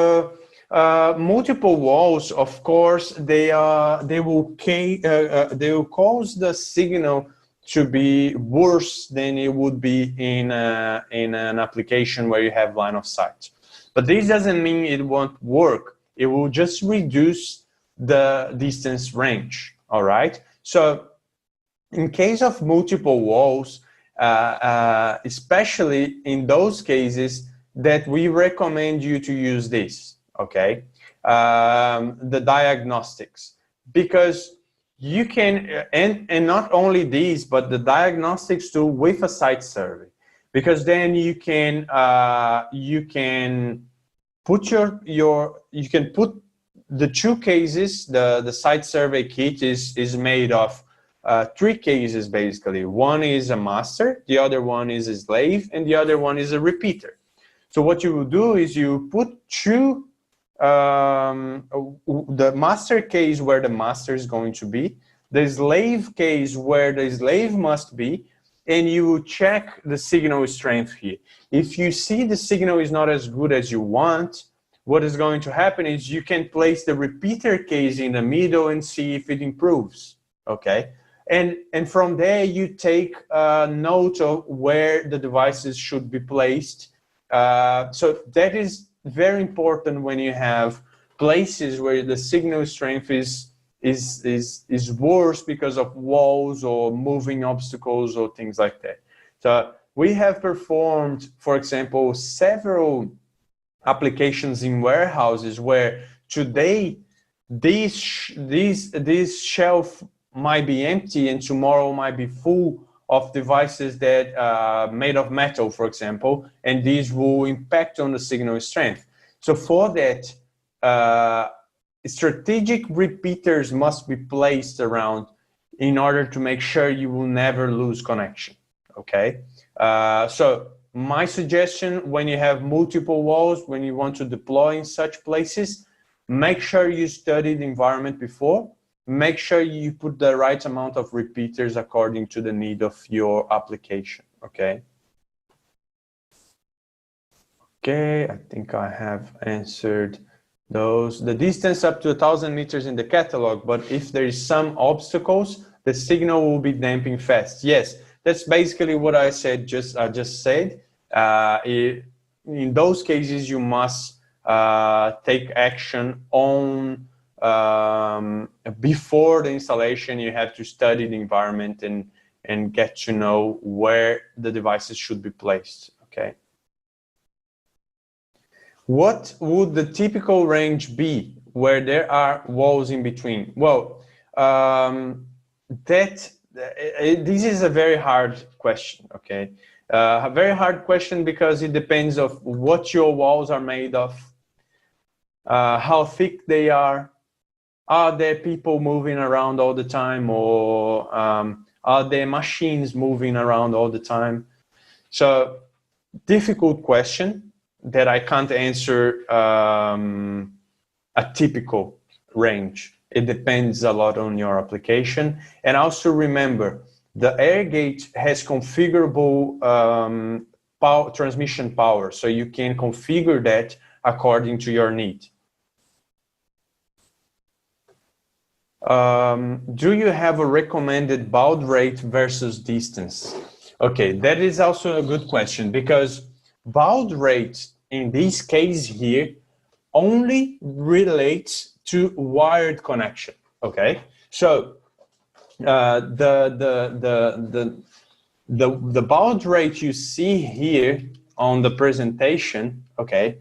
Speaker 1: multiple walls, of course, they will cause the signal to be worse than it would be in an application where you have line of sight. But this doesn't mean it won't work. It will just reduce the distance range. All right. So in case of multiple walls, especially in those cases that we recommend you to use this, okay, the diagnostics, because you can, and not only these, but the diagnostics tool with a site survey, because then you can put you can put the two cases. The site survey kit is made of three cases basically. One is a master, the other one is a slave, and the other one is a repeater. So what you will do is you put two, the master case where the master is going to be, the slave case where the slave must be, and you will check the signal strength here. If you see the signal is not as good as you want, what is going to happen is you can place the repeater case in the middle and see if it improves, okay? And from there, you take note of where the devices should be placed. So that is very important when you have places where the signal strength is worse because of walls or moving obstacles or things like that. So we have performed, for example, several applications in warehouses where today this shelf might be empty and tomorrow might be full of devices that made of metal, for example, and these will impact on the signal strength. So for that, strategic repeaters must be placed around in order to make sure you will never lose connection, okay? So my suggestion, when you have multiple walls, when you want to deploy in such places, make sure you study the environment before. Make sure you put the right amount of repeaters according to the need of your application, okay? Okay, I think I have answered those. The distance up to 1,000 meters in the catalog, but if there is some obstacles, the signal will be damping fast. Yes, that's basically what I said. I just said. In those cases, you must take action on before the installation. You have to study the environment and get to know where the devices should be placed, okay? What would the typical range be where there are walls in between? Well, this is a very hard question, okay? A very hard question because it depends of what your walls are made of, how thick they are there people moving around all the time, or are there machines moving around all the time? So, difficult question that I can't answer a typical range. It depends a lot on your application. And also remember, the air gate has configurable transmission power, so you can configure that according to your need. Do you have a recommended baud rate versus distance? Okay, that is also a good question, because baud rate in this case here only relates to wired connection, the baud rate you see here on the presentation, okay,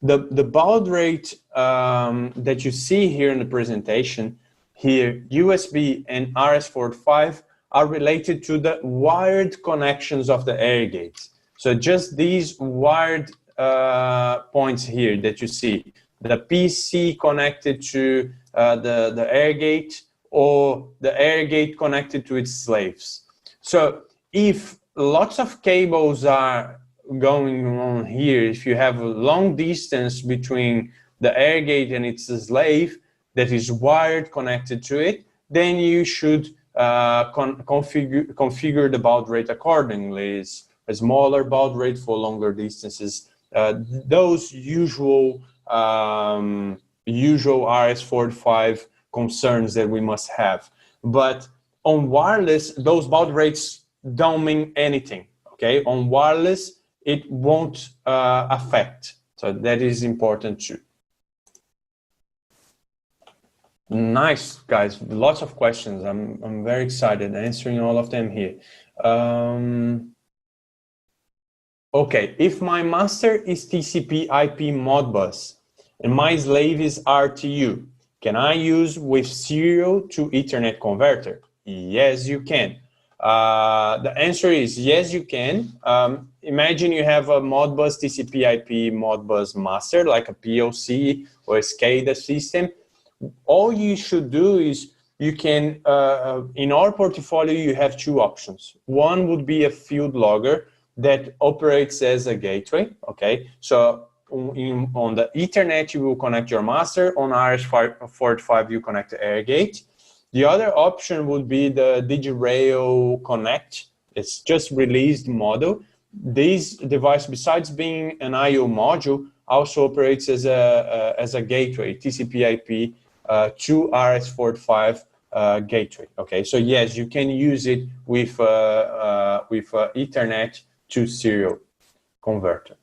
Speaker 1: the baud rate that you see here in the presentation here, USB and RS-485 are related to the wired connections of the air gates. So just these wired points here that you see, the PC connected to the air gate, or the air gate connected to its slaves. So if lots of cables are going on here, if you have a long distance between the air gate and its slave that is wired connected to it, then you should configure the baud rate accordingly. It's a smaller baud rate for longer distances. Those usual RS-485 concerns that we must have. But on wireless, those baud rates don't mean anything, okay? On wireless, it won't affect. So that is important too. Nice, guys. Lots of questions. I'm very excited answering all of them here. Okay, if my master is TCP IP Modbus and my slave is RTU, can I use with serial to Ethernet converter? Yes, you can. The answer is yes, you can. Imagine you have a Modbus TCP IP Modbus master, like a PLC or a SCADA system. All you should do is you can, in our portfolio, you have two options. One would be a field logger that operates as a gateway, okay? So on the Ethernet, you will connect your master. On RS-485, you connect the air gate. The other option would be the DigiRail Connect. It's just released model. This device, besides being an I/O module, also operates as a gateway, TCP/IP to RS-485 gateway. Okay, so yes, you can use it with Ethernet to serial converter.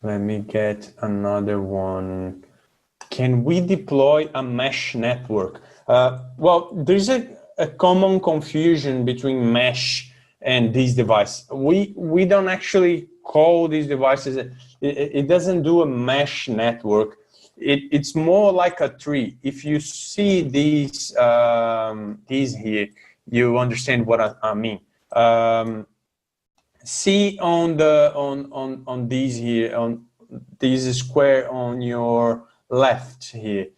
Speaker 1: Let me get another one. Can we deploy a mesh network? Well, there's a common confusion between mesh and these devices. We don't actually call these devices, it doesn't do a mesh network. It's more like a tree. If you see these here, you understand what I mean. See on these here, on this square on your left here,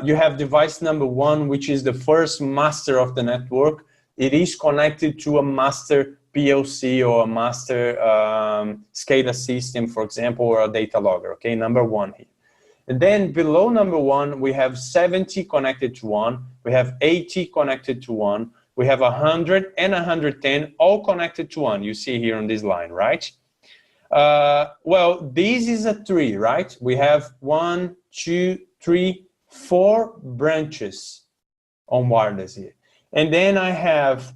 Speaker 1: you have device number 1, which is the first master of the network. It is connected to a master PLC or a master SCADA system, for example, or a data logger, okay, number 1 here. And then below number 1, we have 70 connected to 1, we have 80 connected to 1, we have 100 and 110 all connected to 1, you see here on this line, right? Well, this is a tree, right? We have 1, 2, 3, 4 branches on wireless here. And then I have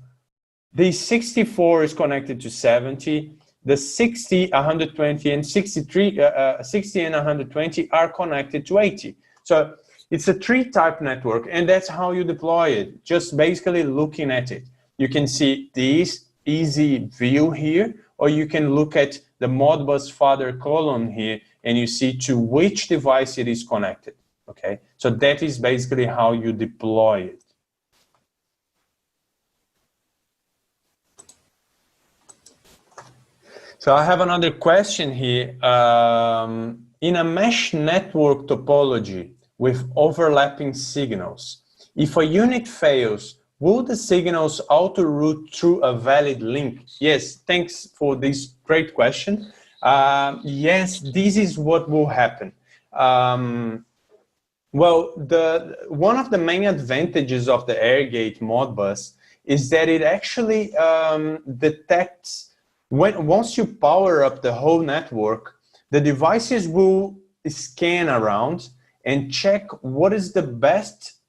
Speaker 1: the 64 is connected to 70, the 60, 120, and 63, 60 and 120 are connected to 80. So it's a tree-type network, and that's how you deploy it, just basically looking at it. You can see this easy view here, or you can look at the Modbus father column here, and you see to which device it is connected, okay? So that is basically how you deploy it. So I have another question here. In a mesh network topology with overlapping signals, if a unit fails, will the signals auto-route through a valid link? Yes, thanks for this great question. Yes, this is what will happen. Well, one of the main advantages of the AirGate Modbus is that it actually detects once you power up the whole network, the devices will scan around and check what is the best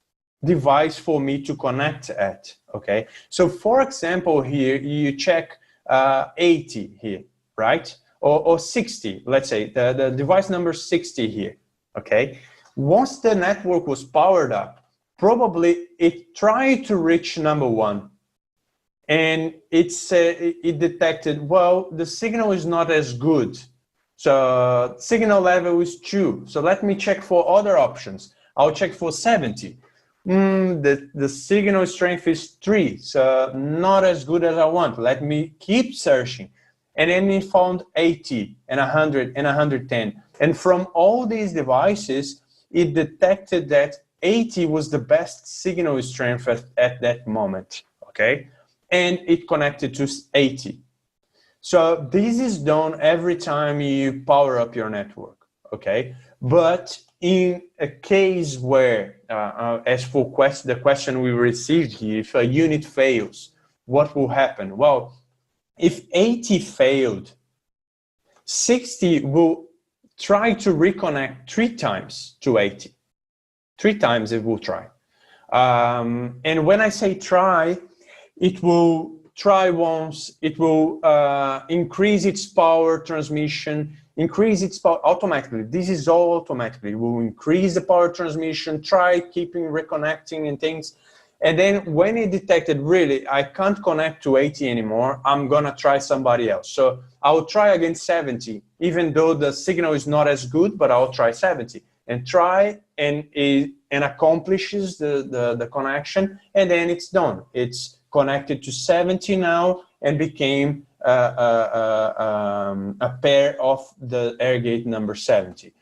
Speaker 1: device for me to connect at, okay? So for example, here you check 80 here, right? Or 60, let's say, the device number 60 here, okay? Once the network was powered up, probably it tried to reach number 1. And it detected, well, the signal is not as good. So signal level is 2. So let me check for other options. I'll check for 70. The signal strength is 3, so not as good as I want. Let me keep searching. And then it found 80 and 100 and 110. And from all these devices, it detected that 80 was the best signal strength at that moment, okay? And it connected to 80. So this is done every time you power up your network, okay? But in a case where, as for the question we received here, if a unit fails, what will happen? Well, if 80 failed, 60 will try to reconnect 3 times to 80. 3 times it will try. And when I say try, it will try once, it will increase its power transmission, increase its power automatically. This is all automatically. It will increase the power transmission, try keeping reconnecting and things. And then when it detected, really, I can't connect to 80 anymore, I'm gonna try somebody else. So I'll try again 70, even though the signal is not as good, but I'll try 70 and try, and accomplishes the connection, and then it's done. It's connected to 70 now and became a pair of the air gate number 70.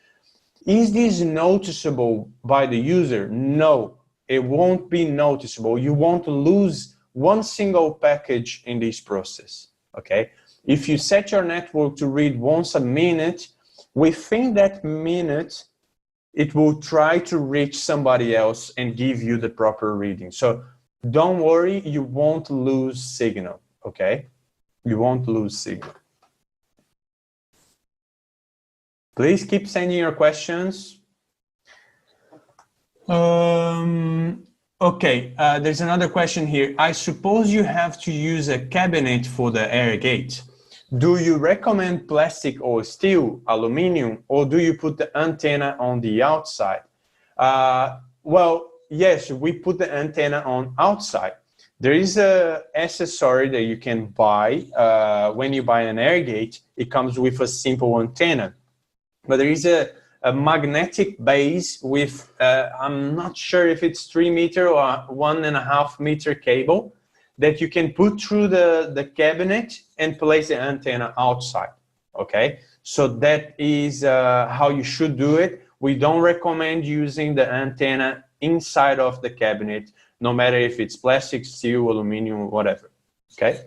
Speaker 1: Is this noticeable by the user? No, it won't be noticeable. You won't lose one single package in this process, okay? If you set your network to read once a minute, within that minute, it will try to reach somebody else and give you the proper reading. So don't worry, you won't lose signal, okay? You won't lose signal. Please keep sending your questions. Okay, there's another question here. I suppose you have to use a cabinet for the air gate. Do you recommend plastic or steel, aluminum, or do you put the antenna on the outside? Well, yes, we put the antenna on outside. There is a accessory that you can buy when you buy an air gate. It comes with a simple antenna, but there is a magnetic base with, I'm not sure if it's 3 meter or 1.5 meter cable that you can put through the cabinet and place the antenna outside, okay? So that is how you should do it. We don't recommend using the antenna inside of the cabinet, no matter if it's plastic, steel, aluminum, whatever, okay?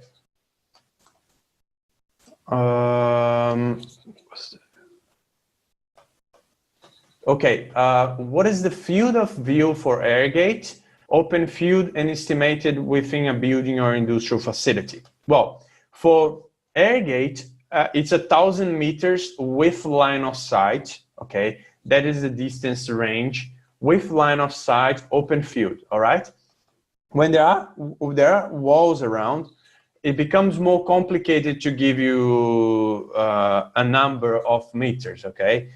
Speaker 1: Okay, what is the field of view for air gate? Open field and estimated within a building or industrial facility. Well, for air gate, it's 1,000 meters with line of sight, okay? That is the distance range with line of sight, open field, all right? When there are walls around, it becomes more complicated to give you a number of meters, okay?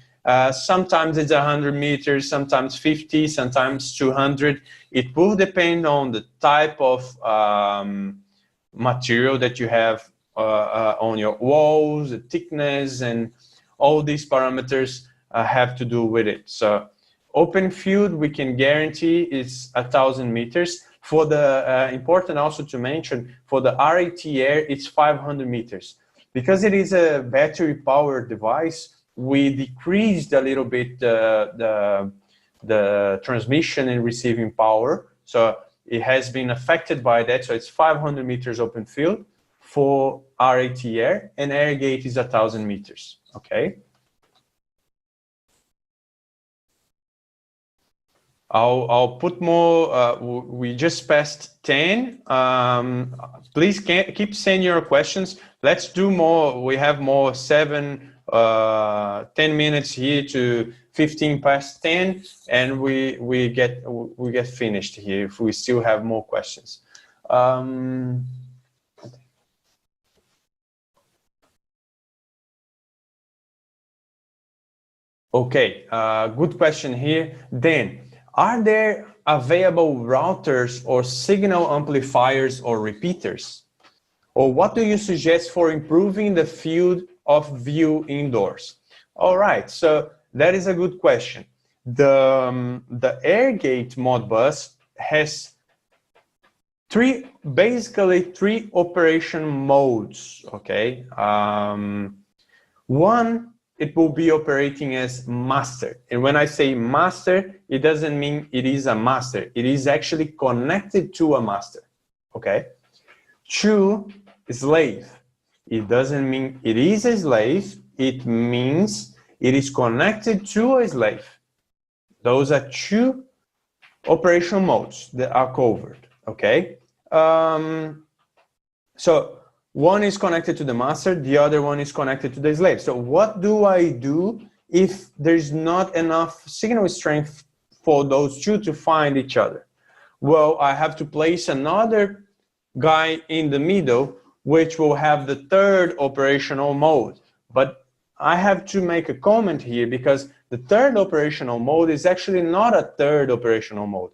Speaker 1: Sometimes it's 100 meters, sometimes 50, sometimes 200. It will depend on the type of material that you have on your walls, the thickness, and all these parameters have to do with it. So open field, we can guarantee is 1,000 meters. For the, important also to mention, for the RHT-Air, it's 500 meters. Because it is a battery powered device, we decreased a little bit the transmission and receiving power. So it has been affected by that. So it's 500 meters open field for RHT-Air, and air gate is 1,000 meters, okay? I'll put more, we just passed 10. Please keep sending your questions. Let's do more. We have more 10 minutes here to 15 past 10, and we get finished here if we still have more questions. Okay, good question here. Then, are there available routers or signal amplifiers or repeaters? Or what do you suggest for improving the field of view indoors? All right, so that is a good question. The AirGate Modbus has basically three operation modes, okay? One, it will be operating as master. And when I say master, it doesn't mean it is a master. It is actually connected to a master, okay? Two, slave. It doesn't mean it is a slave. It means it is connected to a slave. Those are two operation modes that are covered, okay? So one is connected to the master, the other one is connected to the slave. So what do I do if there's not enough signal strength for those two to find each other? Well, I have to place another guy in the middle, which will have the third operational mode. But I have to make a comment here, because the third operational mode is actually not a third operational mode.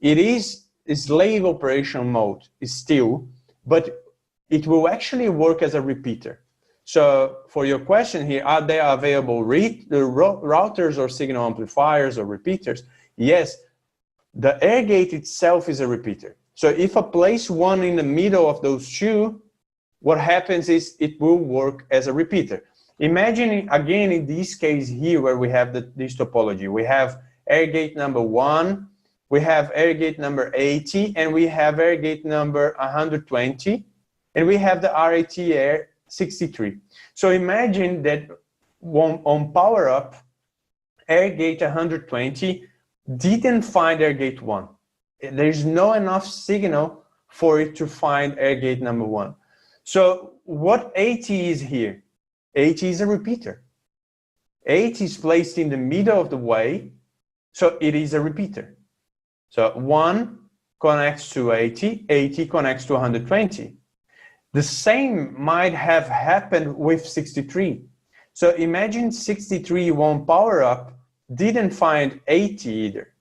Speaker 1: It is a slave operation mode still, but it will actually work as a repeater. So for your question here, are there available routers or signal amplifiers or repeaters? Yes, the AirGate itself is a repeater. So if I place one in the middle of those two, what happens is it will work as a repeater. Imagine, again, in this case here where we have this topology, we have AirGate number 1, we have AirGate number 80, and we have AirGate number 120, and we have the RHT-Air 63. So imagine that on power up, AirGate 120 didn't find AirGate 1. There's no enough signal for it to find AirGate number 1. So what 80 is here? 80 is a repeater. 80 is placed in the middle of the way, so it is a repeater. So 1 connects to 80, 80 connects to 120. The same might have happened with 63. So imagine 63 won power up, didn't find 80 either.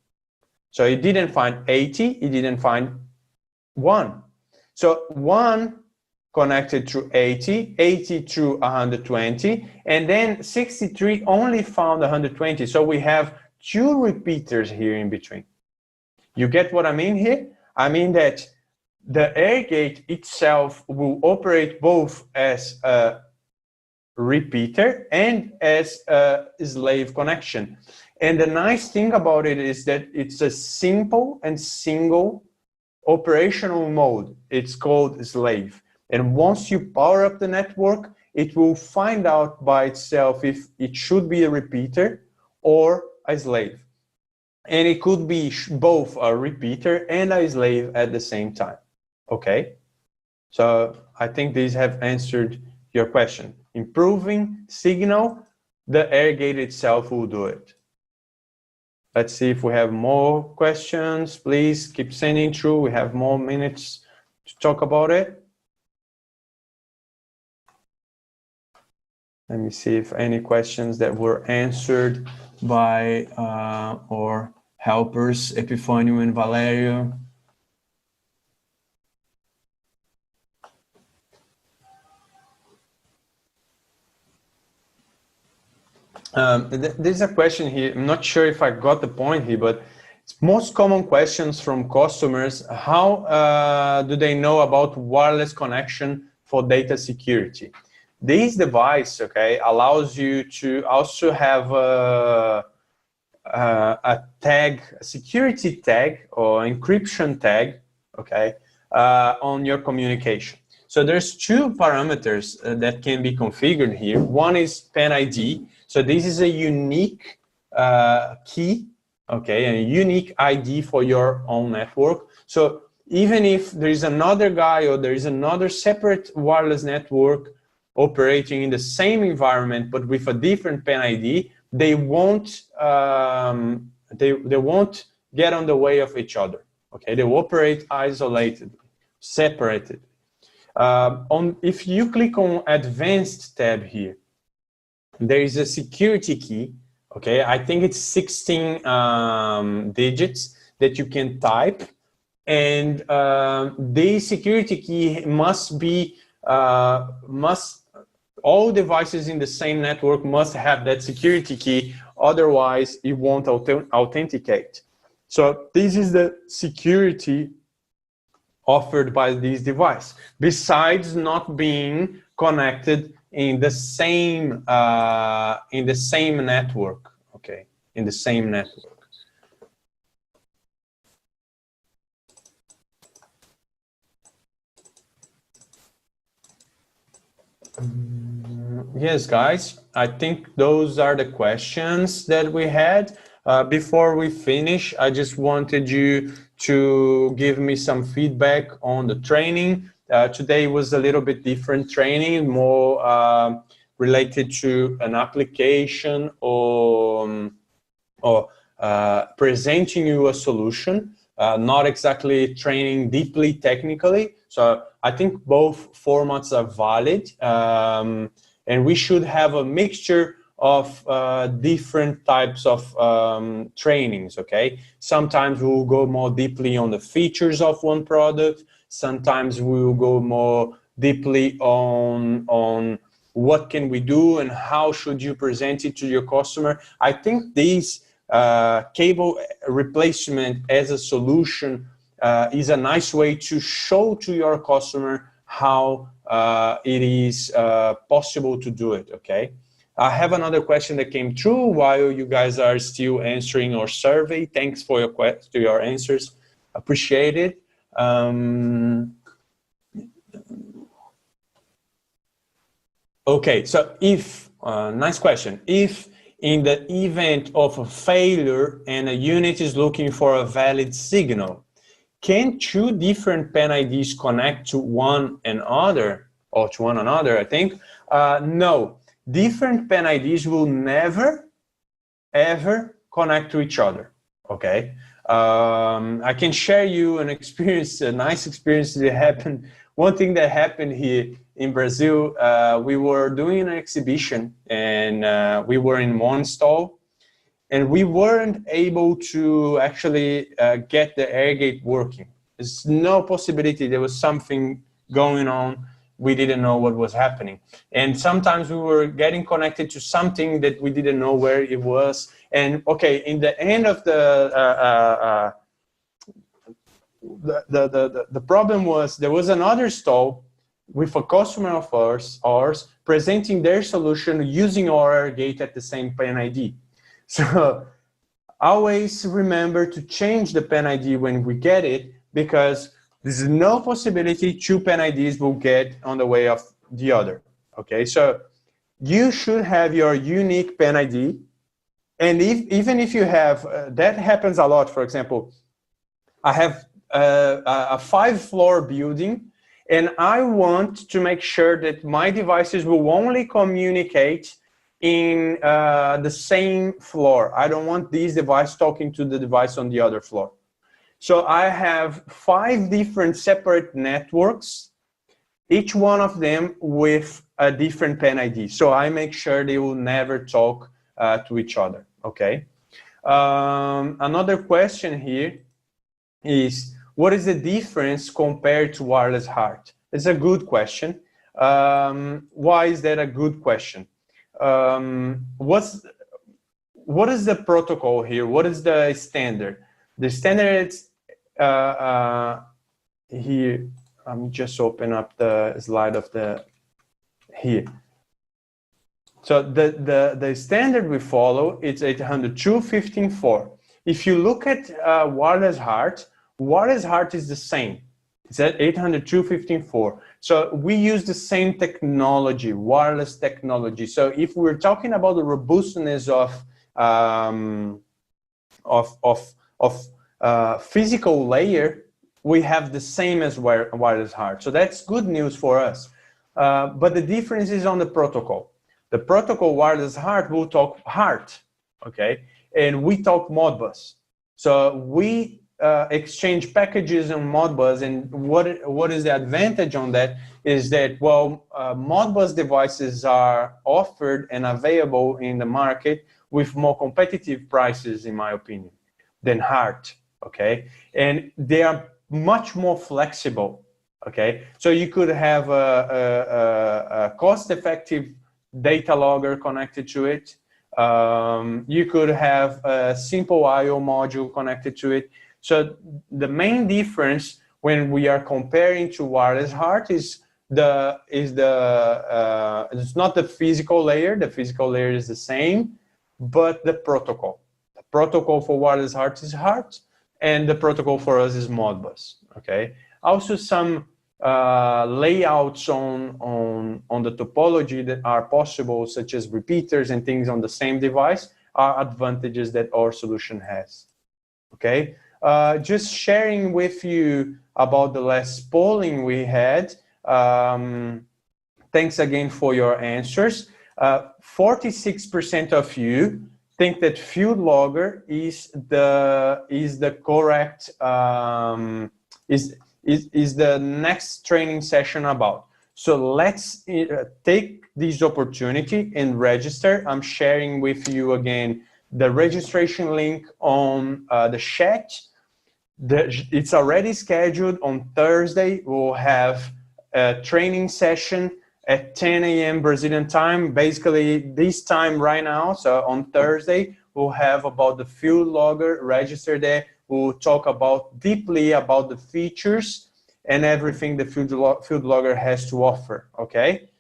Speaker 1: So it didn't find 80, it didn't find 1. So 1 connected to 80, 80 to 120, and then 63 only found 120. So we have two repeaters here in between. You get what I mean here? I mean that the AirGate itself will operate both as a repeater and as a slave connection. And the nice thing about it is that it's a simple and single operational mode. It's called slave. And once you power up the network, it will find out by itself if it should be a repeater or a slave. And it could be both a repeater and a slave at the same time. Okay? So I think these have answered your question. Improving signal, the AirGate itself will do it. Let's see if we have more questions. Please keep sending through. We have more minutes to talk about it. Let me see if any questions that were answered by our helpers, Epifanio and Valerio. There's a question here. I'm not sure if I got the point here, but it's most common questions from customers. How do they know about wireless connection for data security? This device, okay, allows you to also have a tag, a security tag or encryption tag, okay, on your communication. So there's two parameters that can be configured here. One is PAN ID. So this is a unique key, okay, a unique ID for your own network. So even if there is another guy or there is another separate wireless network operating in the same environment but with a different PAN ID, they won't they won't get on the way of each other. Okay, they will operate isolated, separated. If you click on Advanced tab here, there is a security key. Okay, I think it's 16 digits that you can type, and the security key must be all devices in the same network must have that security key, otherwise it won't authenticate. So this is the security offered by this device, besides not being connected in the same network. Okay, in the same network. Yes, guys, I think those are the questions that we had. Before we finish, I just wanted you to give me some feedback on the training. Today was a little bit different training, more related to an application or presenting you a solution, not exactly training deeply technically. So I think both formats are valid, and we should have a mixture of different types of trainings, okay? Sometimes we will go more deeply on the features of one product. Sometimes we will go more deeply on what can we do and how should you present it to your customer. I think these cable replacement as a solution is a nice way to show to your customer how it is possible to do it, okay? I have another question that came through while you guys are still answering our survey. Thanks for your answers. Appreciate it. Okay, so if, nice question. If in the event of a failure and a unit is looking for a valid signal, can two different PAN IDs connect to one another, or to one another, I think? No, different PAN IDs will never, ever connect to each other, okay? I can share you an experience, a nice experience that happened. One thing that happened here in Brazil, we were doing an exhibition and we were in one stall, and we weren't able to actually get the air gate working. There's no possibility. There was something going on. We didn't know what was happening. And sometimes we were getting connected to something that we didn't know where it was. And okay, in the end of the problem was there was another stall with a customer of ours presenting their solution using our air gate at the same PAN ID. So always remember to change the PAN ID when we get it, because there's no possibility two PAN IDs will get on the way of the other. Okay, so you should have your unique PAN ID. And even if you have, that happens a lot. For example, I have a 5-floor building, and I want to make sure that my devices will only communicate in the same floor. I don't want these devices talking to the device on the other floor. So I have 5 different separate networks, each one of them with a different PAN ID. So I make sure they will never talk to each other, okay? Another question here is, what is the difference compared to wireless HART? It's a good question. Why is that a good question? What is the protocol here? What is the standard? The standard is here. I'm just open up the slide of the here. So the standard we follow, it's 802.15.4. If you look at wireless HART is the same. It's at 802.15.4. So we use the same technology, wireless technology. So if we're talking about the robustness of physical layer, we have the same as wireless HART. So that's good news for us. But the difference is on the protocol. The protocol wireless HART will talk HART, okay? And we talk Modbus. So we exchange packages on Modbus, and what is the advantage on that is that, well, Modbus devices are offered and available in the market with more competitive prices, in my opinion, than hard, okay? And they are much more flexible, okay? So you could have a cost-effective data logger connected to it. You could have a simple I/O module connected to it. So the main difference when we are comparing to wireless HART is it's not the physical layer. The physical layer is the same, but the protocol. The protocol for wireless HART is HART, and the protocol for us is Modbus. Okay. Also, some layouts on the topology that are possible, such as repeaters and things on the same device, are advantages that our solution has. Okay. Just sharing with you about the last polling we had. Thanks again for your answers. 46% of you think that field logger is the correct is the next training session about. So let's take this opportunity and register. I'm sharing with you again the registration link on the chat. It's already scheduled on Thursday. We'll have a training session at 10 a.m. Brazilian time, basically this time right now. So on Thursday, we'll have about the field logger. Register there. We'll talk deeply about the features and everything the field logger has to offer, okay?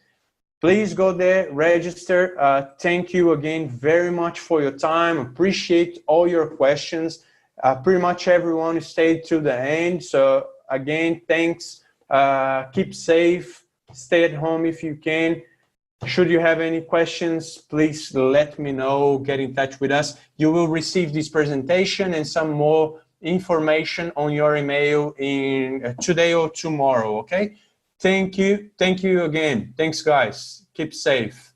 Speaker 1: Please go there, register. Thank you again very much for your time. Appreciate all your questions. Pretty much everyone stayed to the end. So again, thanks. Keep safe. Stay at home if you can. Should you have any questions, please let me know. Get in touch with us. You will receive this presentation and some more information on your email in today or tomorrow, okay? Thank you. Thank you again. Thanks, guys. Keep safe.